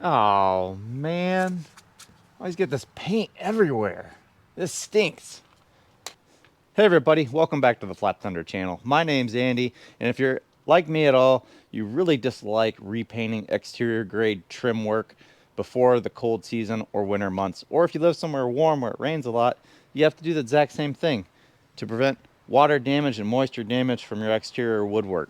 Oh man, I always get this paint everywhere. This stinks. Hey everybody, welcome back to the Flat Thunder channel. My name's Andy, and if you're like me at all, you really dislike repainting exterior grade trim work before the cold season or winter months. Or if you live somewhere warm where it rains a lot, you have to do the exact same thing to prevent water damage and moisture damage from your exterior woodwork.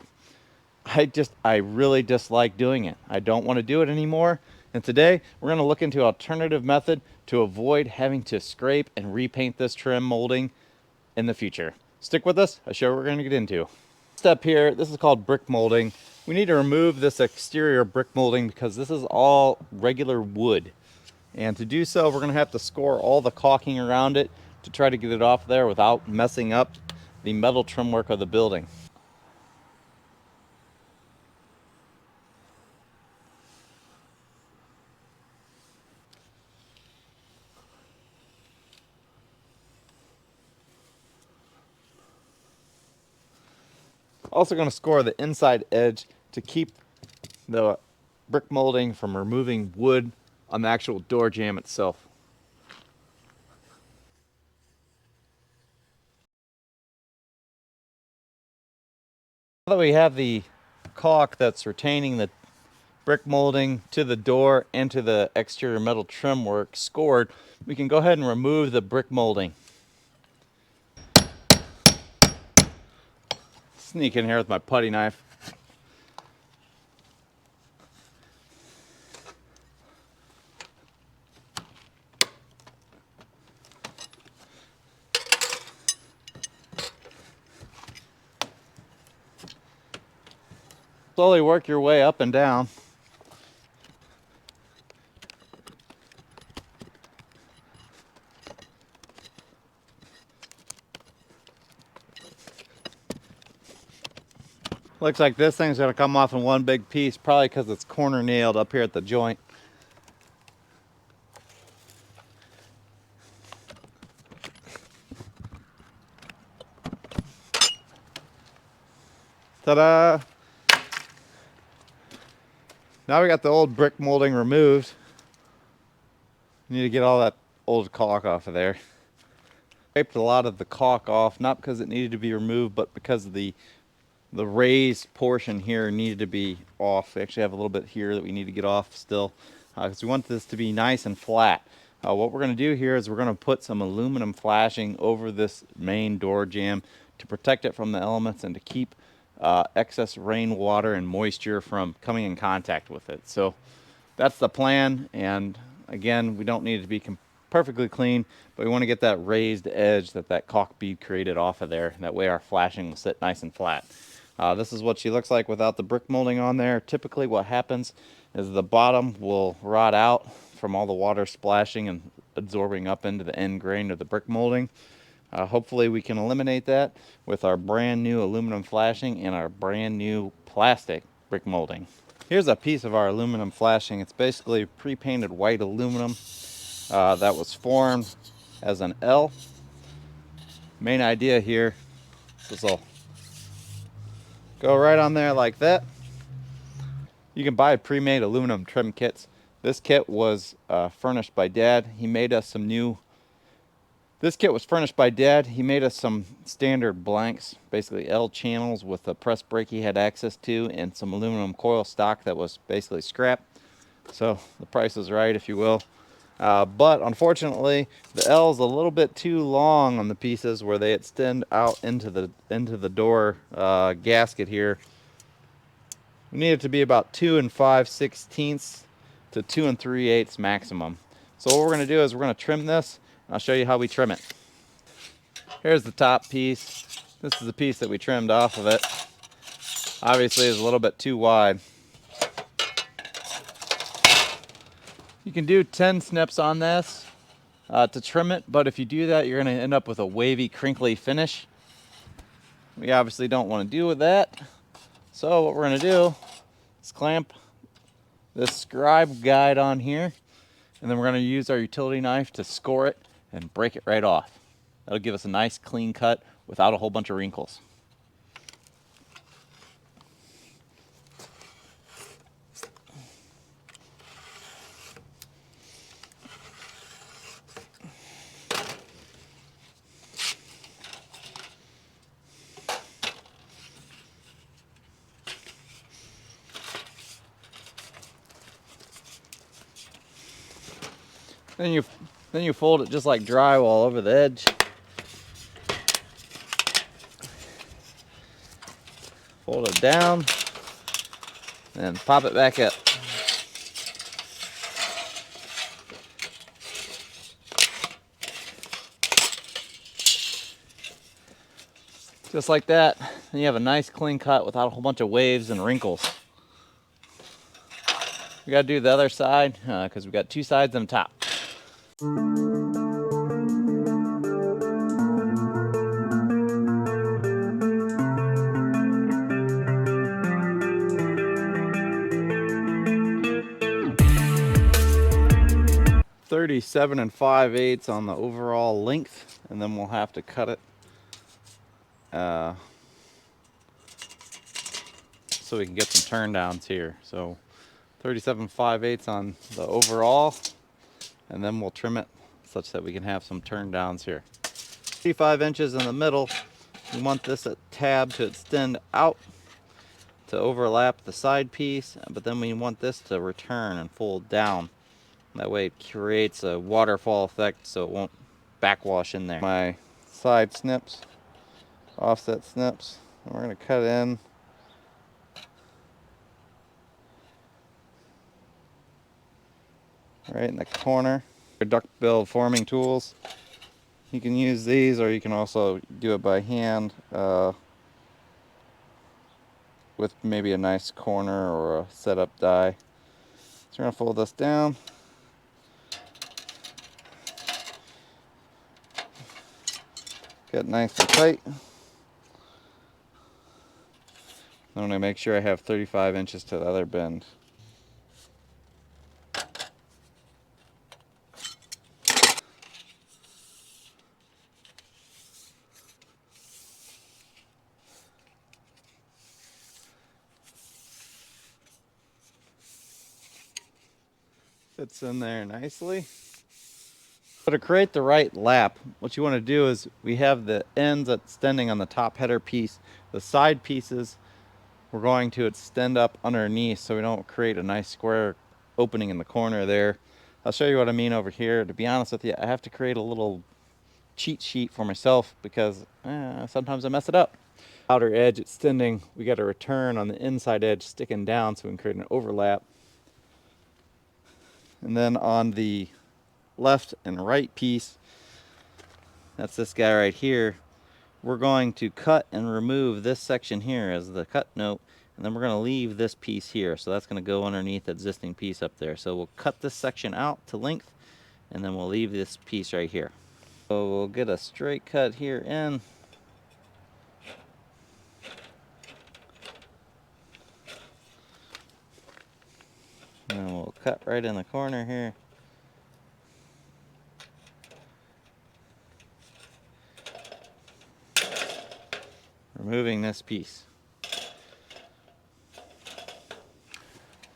I really dislike doing it. I don't want to do it anymore. And today we're going to look into an alternative method to avoid having to scrape and repaint this trim molding in the future. Stick with us. I'll show you what we're going to get into. Step here, this is called brick molding. We need to remove this exterior brick molding because this is all regular wood. And to do so, we're going to have to score all the caulking around it to try to get it off there without messing up the metal trim work of the building. Also going to score the inside edge to keep the brick molding from removing wood on the actual door jamb itself. Now that we have the caulk that's retaining the brick molding to the door and to the exterior metal trim work scored, we can go ahead and remove the brick molding. Sneak in here with my putty knife. Slowly work your way up and down. Looks like this thing's gonna come off in one big piece, probably because it's corner nailed up here at the joint. Ta-da! Now we got the old brick molding removed. Need to get all that old caulk off of there. Scraped a lot of the caulk off, not because it needed to be removed, but because of the raised portion here needed to be off. We actually have a little bit here that we need to get off still, because we want this to be nice and flat. What we're going to do here is we're going to put some aluminum flashing over this main door jamb to protect it from the elements and to keep excess rainwater and moisture from coming in contact with it. So that's the plan, and again, we don't need it to be perfectly clean, but we want to get that raised edge that caulk bead created off of there. That way our flashing will sit nice and flat. This is what she looks like without the brick molding on there. Typically what happens is the bottom will rot out from all the water splashing and absorbing up into the end grain of the brick molding. Hopefully we can eliminate that with our brand new aluminum flashing and our brand new plastic brick molding. Here's a piece of our aluminum flashing. It's basically pre-painted white aluminum that was formed as an L. Main idea here, this will go right on there like that. You can buy pre-made aluminum trim kits. This kit was furnished by Dad. He made us some new. This kit was furnished by Dad. He made us some standard blanks, basically L channels with a press brake he had access to, and some aluminum coil stock that was basically scrap. So the price is right, if you will. But unfortunately, the L is a little bit too long on the pieces where they extend out into the door gasket here. We need it to be about 2 5/16 to 2 3/8 maximum. So what we're going to do is we're going to trim this. I'll show you how we trim it. Here's the top piece. This is the piece that we trimmed off of it. Obviously it's a little bit too wide. You can do 10 snips on this to trim it, but if you do that, you're going to end up with a wavy, crinkly finish. We obviously don't want to deal with that. So what we're going to do is clamp this scribe guide on here, and then we're going to use our utility knife to score it and break it right off. That'll give us a nice clean cut without a whole bunch of wrinkles. Then you fold it just like drywall over the edge. Fold it down and pop it back up. Just like that, and you have a nice clean cut without a whole bunch of waves and wrinkles. We gotta do the other side because we got two sides on the top. .37 5/8 on the overall length, and then we'll have to cut it so we can get some turn downs here. So 37 5/8 on the overall, and then we'll trim it such that we can have some turn downs here. 35 inches in the middle. We want this tab to extend out to overlap the side piece, but then we want this to return and fold down. That way it creates a waterfall effect so it won't backwash in there. My side snips, offset snips, and we're going to cut in right in the corner. Duckbill forming tools. You can use these, or you can also do it by hand with maybe a nice corner or a setup die. So we're going to fold this down. Get nice and tight. I'm going to make sure I have 35 inches to the other bend. Fits in there nicely. So to create the right lap, what you want to do is we have the ends extending on the top header piece. The side pieces we're going to extend up underneath so we don't create a nice square opening in the corner there. I'll show you what I mean over here. To be honest with you, I have to create a little cheat sheet for myself because sometimes I mess it up. Outer edge extending, we got a return on the inside edge sticking down so we can create an overlap. And then on the left and right piece, that's this guy right here, we're going to cut and remove this section here as the cut note, and then we're going to leave this piece here. So that's going to go underneath the existing piece up there. So we'll cut this section out to length, and then we'll leave this piece right here. So we'll get a straight cut here in. And we'll cut right in the corner here. Removing this piece.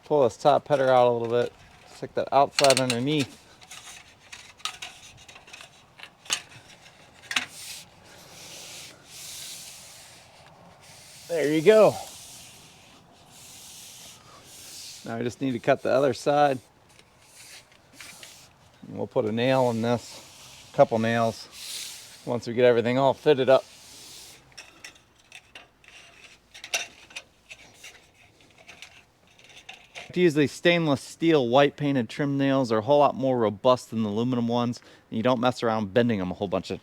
Pull this top header out a little bit. Stick that outside underneath. There you go. Now I just need to cut the other side. And we'll put a nail in this, a couple nails, once we get everything all fitted up. To use these stainless steel white painted trim nails. They're a whole lot more robust than the aluminum ones, and you don't mess around bending them a whole bunch of.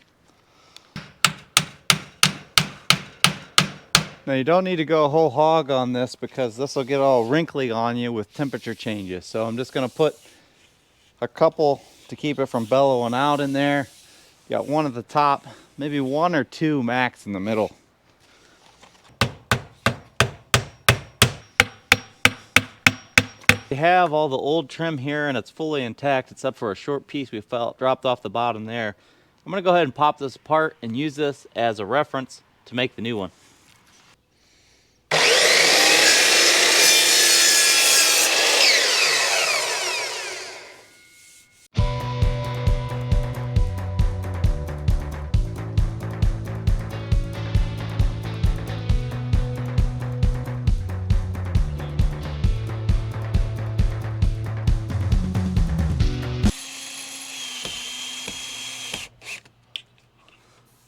Now you don't need to go whole hog on this because this will get all wrinkly on you with temperature changes. So I'm just going to put a couple to keep it from bellowing out in there. Got one at the top, maybe one or two max in the middle. We have all the old trim here and it's fully intact except for a short piece we felt dropped off the bottom there. I'm going to go ahead and pop this apart and use this as a reference to make the new one.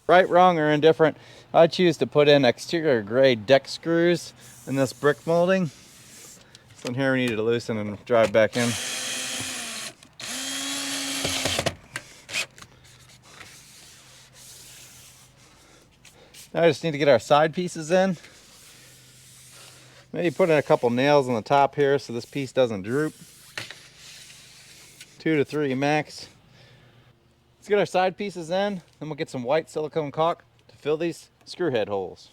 Right, wrong, or indifferent, I choose to put in exterior grade deck screws in this brick molding. This one here we need to loosen and drive back in. Now I just need to get our side pieces in. Maybe put in a couple nails on the top here so this piece doesn't droop. 2 to 3 max. Let's get our side pieces in, then we'll get some white silicone caulk to fill these screw head holes.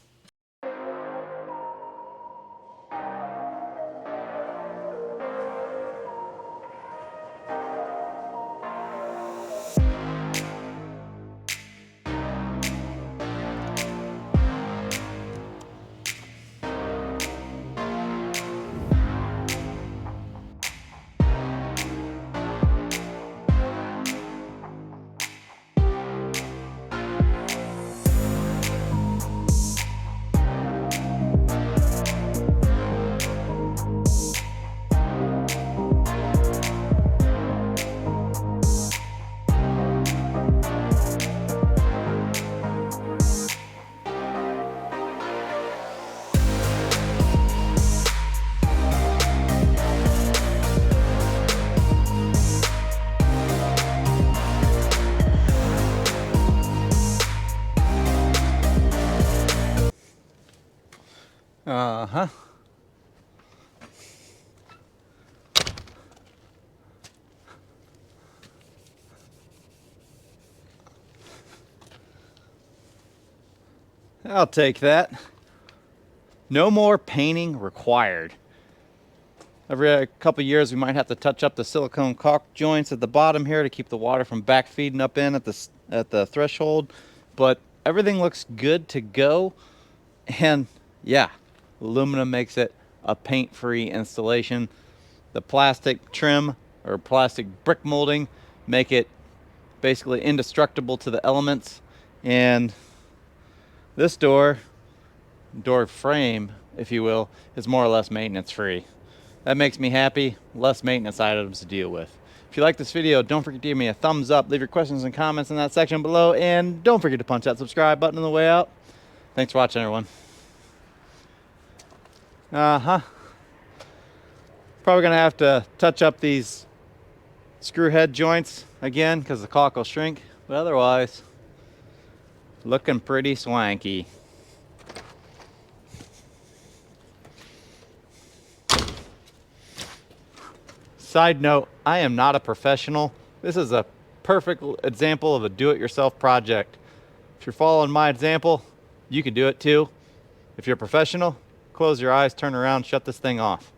Uh-huh. I'll take that. No more painting required. Every couple years we might have to touch up the silicone caulk joints at the bottom here to keep the water from back feeding up in at the threshold, but everything looks good to go. And yeah, aluminum makes it a paint-free installation. The plastic trim or plastic brick molding make it basically indestructible to the elements. And this door frame, if you will, is more or less maintenance free. That makes me happy. Less maintenance items to deal with. If you like this video, don't forget to give me a thumbs up. Leave your questions and comments in that section below. And don't forget to punch that subscribe button on the way out. Thanks for watching, everyone. Probably gonna have to touch up these screw head joints again because the caulk will shrink. But otherwise, looking pretty swanky. Side note, I am not a professional. This is a perfect example of a do-it-yourself project. If you're following my example, you can do it too. If you're a professional, close your eyes, turn around, shut this thing off.